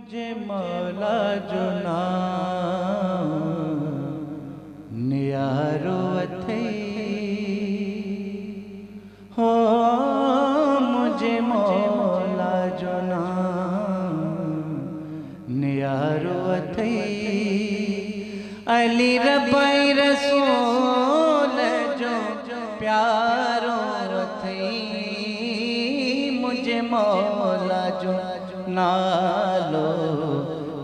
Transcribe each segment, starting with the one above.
مجھے مولا جو نیارو اتھئی ہو مجھے مولا جو نیارو اتھئی علی ربائی رسول جو پیارو اتھئی مجھے مولا جو نالو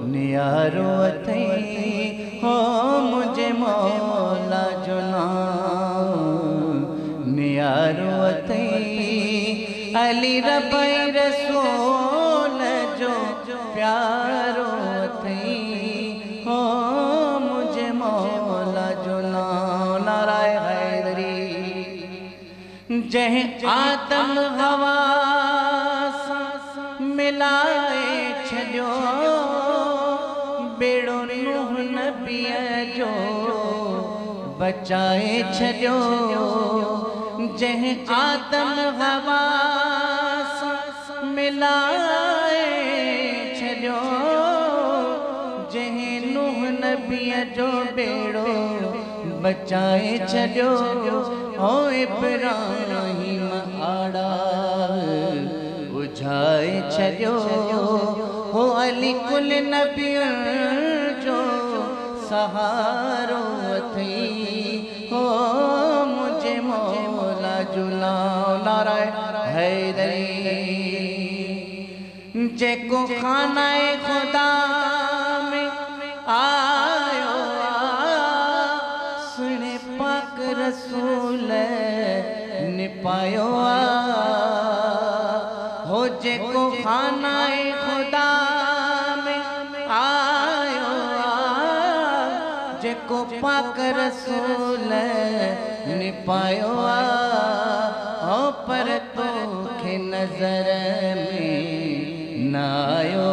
نیارو اتھئی ہو مجھے مولا جو نیارو اتھئی علی ربائی رسول جو پیارو اتھئی ہو مجھے مولا جو نعرہ حیدری جہیں آدم ہوا ملائے چھڑیو بیڑو نوح نبی جو بچائے چھڑیو جہیں آدم ہوا ملائے چھڑیو جہیں نوح نبی جو بیڑو بچائے چھڑیو او ابراہیم آڑا بجھائے چھڑیو ہو علی کل نبی جو سہارو اتھئی ہو مجھے مولا جو نعرہ حیدری جے کو خانہ خدا میں آئیو سنے پاک رسول نپائیو ہو جے کو خانہ خدا میں آئیو جے کو پاک رسول نپائیو ہو پر تو کے نظر میں نائیو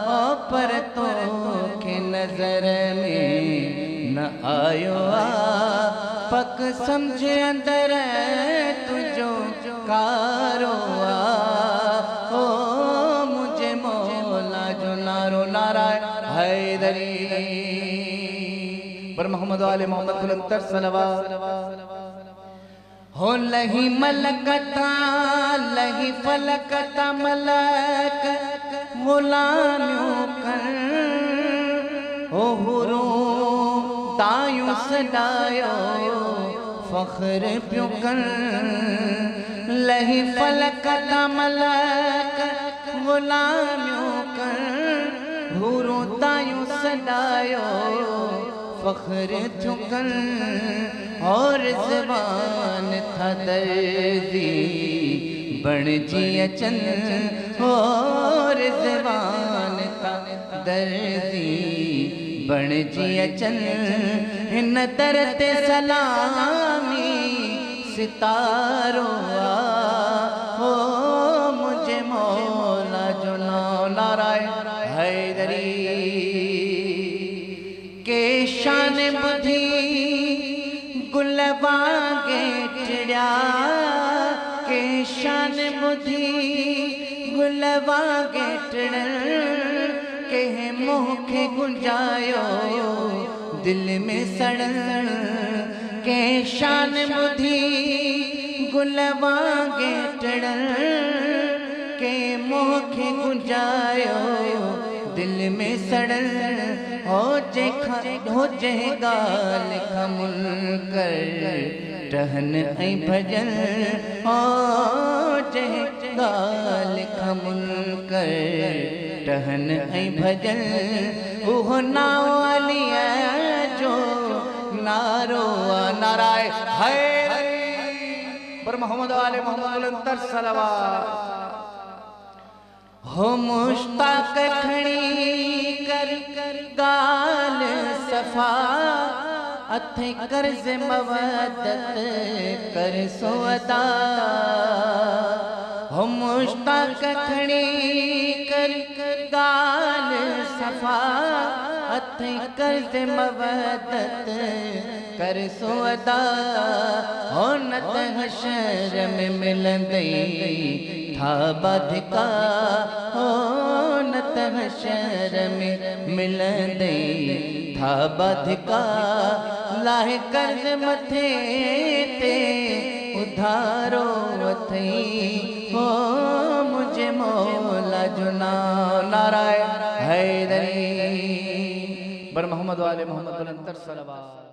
ہو پر تو کے نظر میں نہ آئیو پک سمجھے اندر تجھو کارو ہو مجھے مولا جو نعرہ حیدری پر محمد و آل محمد بلندتر صلوات ہو لہی ملکتا لہی فلکتا ملک غلامیوں کر ہو حروم تایوں صدایو فخر پیوں کر لہی فلکتا ملک غلامیوں کر حروم تایوں صدایو فخر پیوں کر اور زبان تھا دردی بڑھ جی اچن اور زبان تھا دردی بڑھ جی اچن ہن درت سلامی ستارو ہو مجھے مولا جو نعرہ حیدری کے شان بدھی گل وانگے ٹڑیا کے شان بدھی گل وانگے ٹڑن کہ موہ کے گنجایو دل میں سڑن کہ شان بدھی گل وانگے ٹڑن کہ موہ کے گنجایو دل میں سڑن ہو جے گال کھمل کر ٹہن ای بھجن ہو جے گال کھمل کر ٹہن ای بھجن اوہ ناو علی جو نارو نعرہ حیدری پر محمد و آل محمد بلندتر صلوات ہو مشتاق کھڑی کر گال صفا اتھے کرز مودت کر سو ادا ہو مشتاق کھڑی کر گال صفا اتھے کرز مودت کر سو ادا ہو نت حشر میں ملندئی تھا بدھکا ہو نت محشر میں ملندے تھا بدھکا لاہے قرض متھے تے ادھارو وتھئی ہو مجھے مولا جنا نعرہ حیدری بر محمد و آل محمد بلند تر صلوات